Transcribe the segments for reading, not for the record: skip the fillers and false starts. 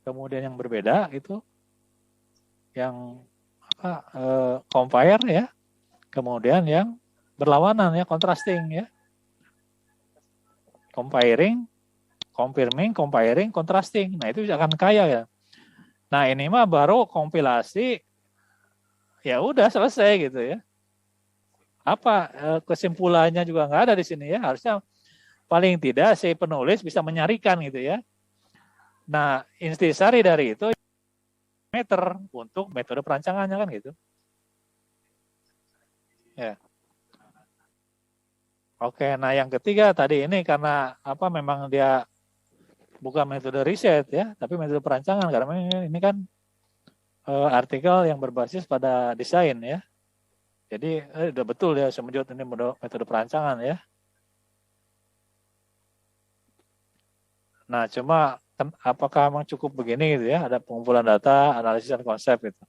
kemudian yang berbeda itu, yang compare ya, kemudian yang berlawanan ya, contrasting ya, comparing, confirming, comparing, contrasting. Nah itu akan kaya ya. Nah ini mah baru kompilasi, ya udah selesai gitu ya. Apa kesimpulannya juga nggak ada di sini ya. Harusnya paling tidak si penulis bisa menyarikan gitu ya. Nah intisari dari itu meter untuk metode perancangannya kan gitu. Ya. Oke, nah yang ketiga tadi ini karena apa memang dia bukan metode riset ya, tapi metode perancangan karena ini kan artikel yang berbasis pada desain ya. Jadi udah betul ya Semejut ini metode perancangan ya. Nah, cuma apakah memang cukup begini gitu ya? Ada pengumpulan data, analisis dan konsep itu.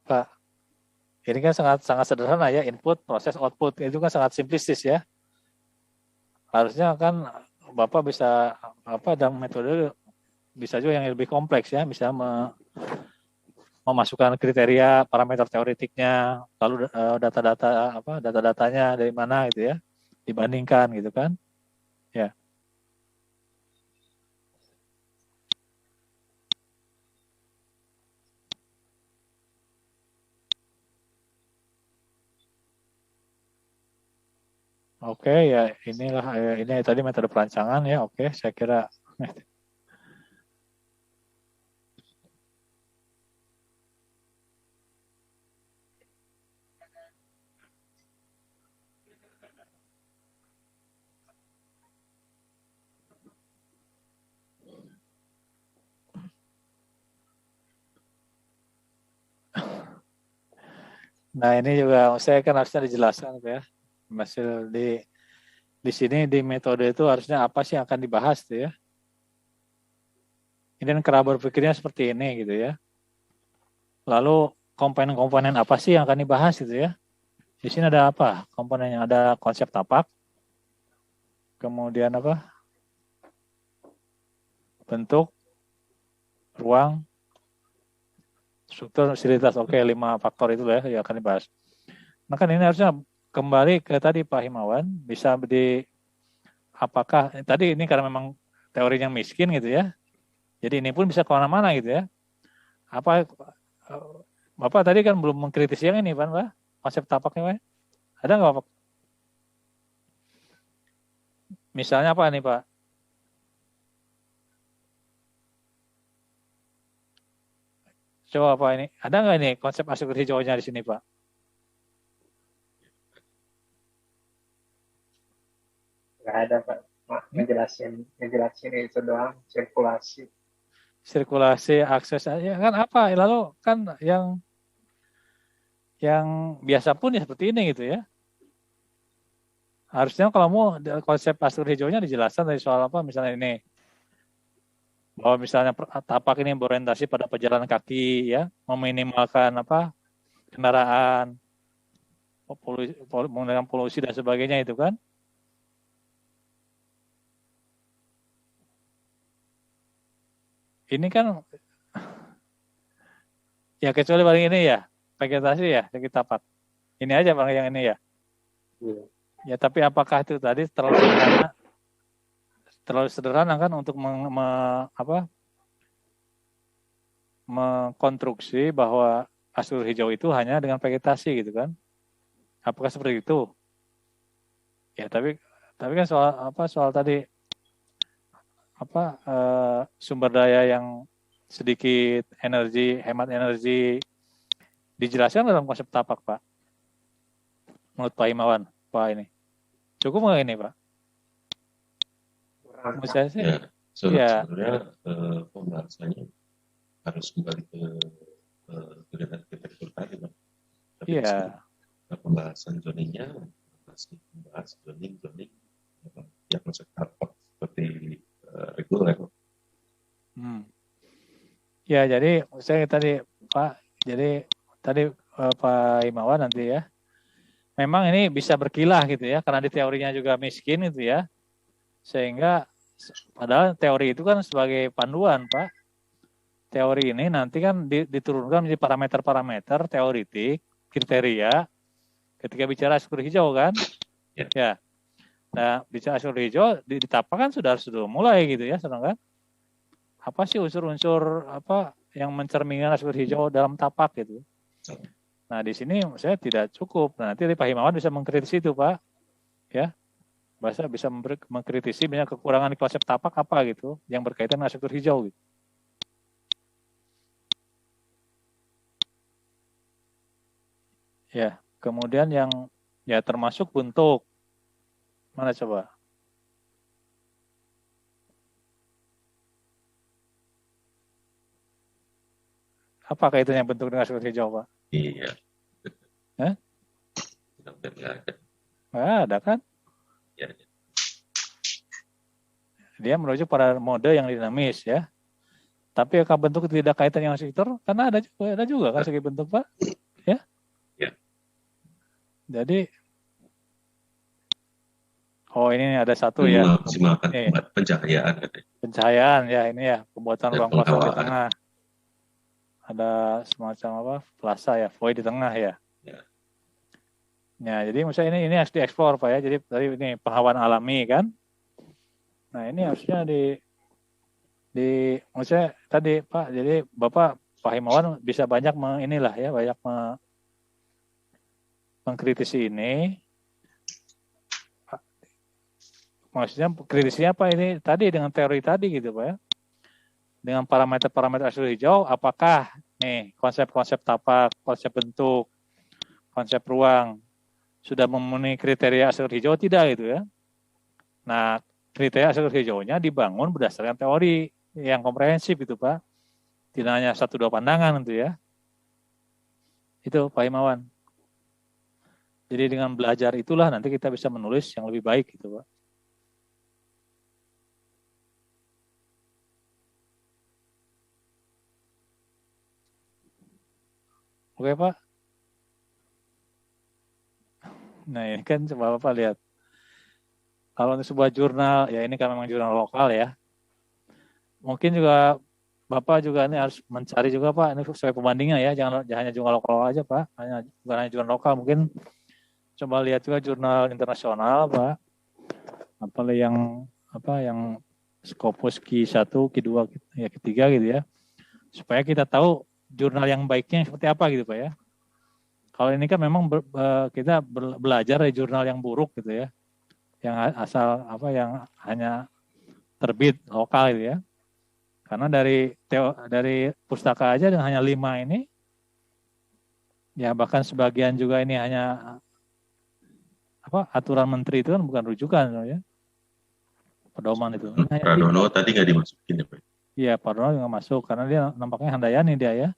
Pak, ini kan sangat sederhana ya, input, proses, output. Itu kan sangat simplistis ya. Harusnya kan Bapak bisa dalam metode bisa juga yang lebih kompleks ya, bisa memasukkan kriteria parameter teoretiknya, lalu data-datanya dari mana gitu ya, dibandingkan gitu kan. Ya. Oke, ya inilah ini tadi metode perancangan ya. Oke, saya kira nah ini juga saya kan harusnya dijelaskan ya. Masih di sini di metode itu harusnya apa sih yang akan dibahas tuh ya. Ini kan cara berpikirnya seperti ini gitu ya. Lalu komponen-komponen apa sih yang akan dibahas gitu ya. Di sini ada apa? Komponen yang ada konsep tapak. Kemudian apa? Bentuk, ruang, struktur, stilitas. Oke, 5 faktor itu ya yang akan dibahas. Nah kan ini harusnya kembali ke tadi Pak Himawan, bisa apakah tadi ini karena memang teorinya miskin gitu ya. Jadi ini pun bisa kemana-mana gitu ya. Apa Bapak tadi kan belum mengkritisi yang ini Pak, konsep tapaknya Pak. Ada nggak Pak? Misalnya apa nih Pak? Coba Pak ini, ada nggak ini konsep asuransi hijaunya di sini Pak? Nggak ada Pak, ngejelasin itu doang, sirkulasi. Sirkulasi akses aja kan apa? Lalu kan yang biasa pun ya seperti ini gitu ya. Harusnya kalau mau konsep asuransi hijaunya dijelaskan dari soal apa misalnya ini bahwa misalnya tapak ini berorientasi pada pejalan kaki ya, meminimalkan apa kendaraan, menggunakan polusi dan sebagainya itu kan. Ini kan ya kecuali paling ini ya vegetasi ya sedikit tapak. Ini aja bang yang ini ya. Iya. Ya tapi apakah itu tadi terlalu sederhana kan untuk mengkonstruksi bahwa asur hijau itu hanya dengan vegetasi gitu kan? Apakah seperti itu? Ya tapi kan soal tadi sumber daya yang sedikit energi, hemat energi dijelaskan dalam konsep tapak Pak. Menurut Pak Himawan, Pak ini cukup nggak ini Pak? Menurut saya sih, ya, ya. sebenarnya pembahasannya harus kembali ke arsitektur tadi Pak. Tapi Iya. Pembahasan zoningnya masih membahas zoning yang konsep tapak seperti reguler. Ya jadi saya tadi Pak, jadi tadi Pak Himawan nanti ya, memang ini bisa berkilah gitu ya, karena di teorinya juga miskin gitu ya, sehingga Padahal teori itu kan sebagai panduan, Pak. Teori ini nanti kan diturunkan menjadi parameter-parameter teoritik, kriteria, ketika bicara struktur hijau kan. Ya. Nah, bicara struktur hijau, di tapak kan sudah mulai gitu ya, saudara kan. Apa sih unsur-unsur apa yang mencerminkan struktur hijau dalam tapak gitu. Nah, di sini saya tidak cukup. Nah, nanti Pak Himawan bisa mengkritisi itu, Pak. Ya. Bisa mengkritisi banyak kekurangan di konsep tapak apa gitu yang berkaitan dengan struktur hijau gitu. Ya, kemudian yang ya termasuk bentuk. Mana coba? Apa kaitannya bentuk dengan struktur hijau, Pak? Iya. Hah? Ada kan? Ya. Dia merujuk pada mode yang dinamis ya. Tapi apakah bentuk tidak kaitan dengan struktur? Karena ada juga kan segi bentuk, Pak. Ya. Ya. Jadi ini ada satu ya. Memaksimalkan pencahayaan. Pencahayaan ya, ini ya, pembuatan ruang kosong di tengah. Ada semacam apa? Plaza ya, void di tengah ya. Ya, jadi misalnya ini harus dieksplor, Pak ya. Jadi tadi ini penghawaan alami kan. Nah, ini harusnya maksudnya tadi Pak, jadi Bapak Pak Himawan bisa banyak banyak mengkritisi ini. Maksudnya kritisnya apa ini tadi dengan teori tadi gitu Pak ya. Dengan parameter-parameter struktur hijau, apakah nih konsep-konsep tapak, konsep bentuk, konsep ruang sudah memenuhi kriteria struktur hijau tidak gitu ya. Nah, kriteria struktur hijaunya dibangun berdasarkan teori yang komprehensif itu Pak. Tidak hanya 1-2 pandangan itu ya. Itu Pak Himawan. Jadi dengan belajar itulah nanti kita bisa menulis yang lebih baik gitu Pak. Oke Pak. Nah ini kan coba Bapak lihat. Kalau untuk sebuah jurnal, ya ini kan memang jurnal lokal ya. Mungkin juga Bapak juga ini harus mencari juga Pak, ini sesuai pembandingnya ya, jangan hanya jurnal lokal aja Pak, bukan hanya jurnal lokal, mungkin coba lihat juga jurnal internasional Pak, yang Scopus Q1, Q2, ya ketiga gitu ya, supaya kita tahu jurnal yang baiknya seperti apa gitu Pak ya. Kalau ini kan memang kita belajar dari jurnal yang buruk gitu ya, yang yang hanya terbit lokal gitu ya. Karena dari pustaka aja dengan hanya 5 ini, ya bahkan sebagian juga ini hanya aturan menteri itu kan bukan rujukan ya. Pedoman itu. Pradono tadi nggak dimasukin ya Pak? Iya, Pradono nggak masuk karena dia nampaknya handayani dia ya.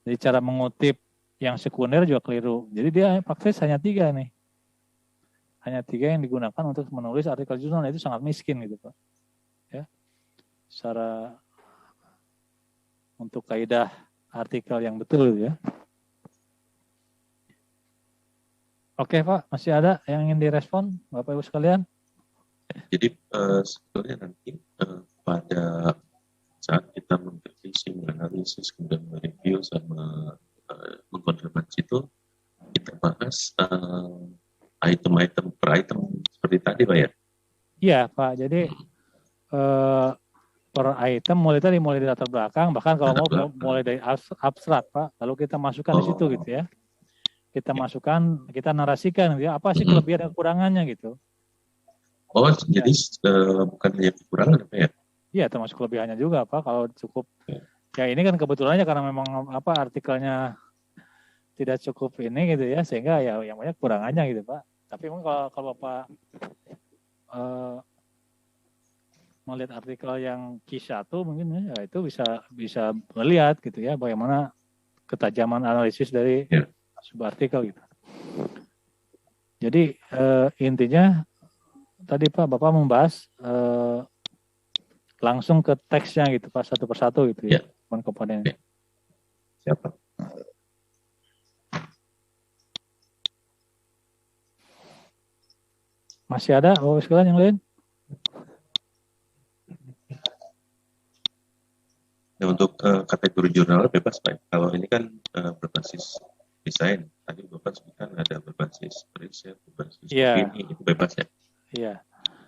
Jadi cara mengutip yang sekunder juga keliru. Jadi dia praktis hanya 3 nih. Hanya 3 yang digunakan untuk menulis artikel jurnal, itu sangat miskin gitu Pak. Ya. Secara untuk kaidah artikel yang betul ya. Oke Pak, masih ada yang ingin direspon Bapak Ibu sekalian? Jadi sebetulnya nanti pada saat kita mengkritisi, menganalisis, kemudian mereview sama mengkonfirmasi itu, kita bahas item-item per item seperti tadi Pak ya? Iya Pak, jadi per item mulai dari latar belakang, bahkan kalau mau mulai dari abstrak Pak, lalu kita masukkan di situ gitu ya. Kita masukkan, kita narasikan gitu ya, apa sih kelebihan dan kekurangannya gitu. Jadi bukan hanya kekurangan Pak ya? Iya, termasuk kelebihannya juga Pak, kalau cukup. Ya ini kan kebetulannya karena memang artikelnya tidak cukup ini gitu ya, sehingga ya yang banyak kekurangannya gitu Pak. Tapi memang kalau Bapak melihat artikel yang Q1 mungkin ya itu bisa melihat gitu ya bagaimana ketajaman analisis dari sebuah artikel gitu. Jadi intinya tadi Pak Bapak membahas langsung ke teksnya gitu Pak, satu persatu gitu ya, komponen-komponennya. Siapa? Masih ada sekalian yang lain? Ya, untuk kategori jurnal bebas Pak. Kalau ini kan berbasis desain. Tadi Bapak sebutkan ada berbasis riset, berbasis Iya. opini, itu bebas ya. Iya.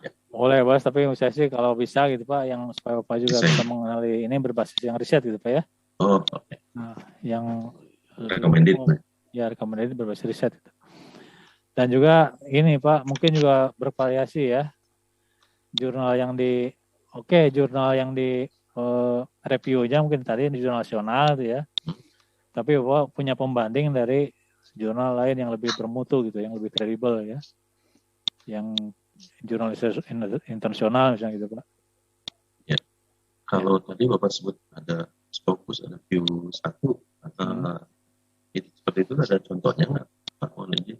Ya. Boleh Bos, tapi saya sih kalau bisa gitu Pak, yang supaya Bapak juga Desain. bisa mengenali ini berbasis yang riset gitu Pak ya. Oh, oke. Nah, yang Recommended. ya recommended berbasis riset gitu. Dan juga ini Pak, mungkin juga bervariasi ya. Jurnal yang di jurnal yang di review-nya mungkin tadi di jurnal nasional gitu ya. Tapi Bapak punya pembanding dari jurnal lain yang lebih bermutu gitu, yang lebih kredibel ya. Yang jurnalis internasional misalnya gitu Pak. Ya. Kalau tadi Bapak sebut ada Scopus, ada View 1, seperti itu ada contohnya nggak Pak Onegi?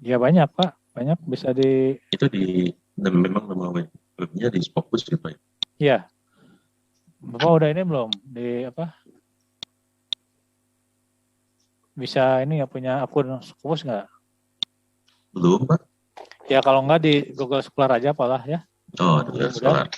Ya banyak Pak, banyak bisa di. Itu memang nama webnya di Scopus gitu Pak? Iya. Bapak udah ini belum di apa? Bisa ini ya punya akun Scopus nggak? Belum Pak. Ya kalau nggak di Google Scholar aja Pak lah ya. Oh, Google Scholar.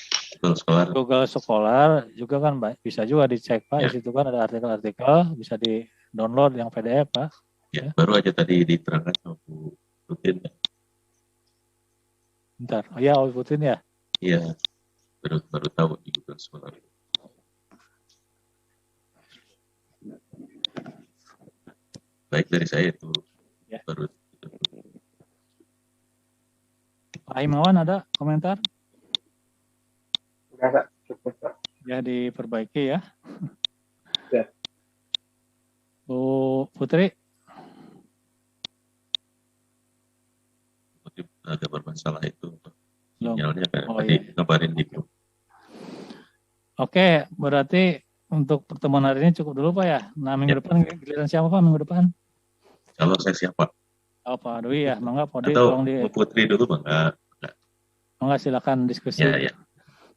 Google Scholar juga kan bisa juga dicek Pak. Ya. Di situ kan ada artikel-artikel bisa di download yang PDF Pak. Ya, baru aja tadi diterangkan sama Bu Putin. Bentar, oh ya Putin ya? Iya, baru tahu di Google Scholar. Baik dari saya itu ya. Baru. Pak Himawan ada komentar? Enggak Pak, cukup Pak. Ya diperbaiki ya. Ya. Bu Putri? Ada bermasalah itu sinyalnya kan tadi ngabarin di grup. Oke, berarti untuk pertemuan hari ini cukup dulu Pak ya. Nah minggu depan giliran siapa Pak minggu depan? Kalau saya siapa? Oh Pak Dwi ya, mangga Pak Dwi atau tolong di. Putri dulu Bang. Mangga silakan diskusi. Ya.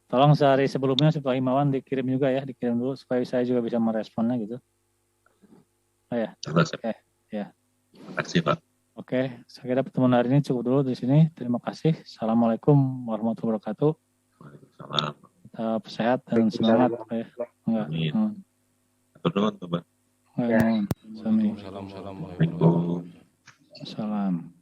Tolong sehari sebelumnya supaya Himawan dikirim juga ya, dikirim dulu supaya saya juga bisa meresponnya gitu. Oh ya. Oke. Ya. Terima kasih Pak. Oke, saya kira pertemuan hari ini cukup dulu di sini. Terima kasih. Assalamualaikum warahmatullahi wabarakatuh. Waalaikumsalam. Tetap sehat dan semangat. Amin. Atur nuhun, Pak. Assalamualaikum. Waalaikumsalam. Salam.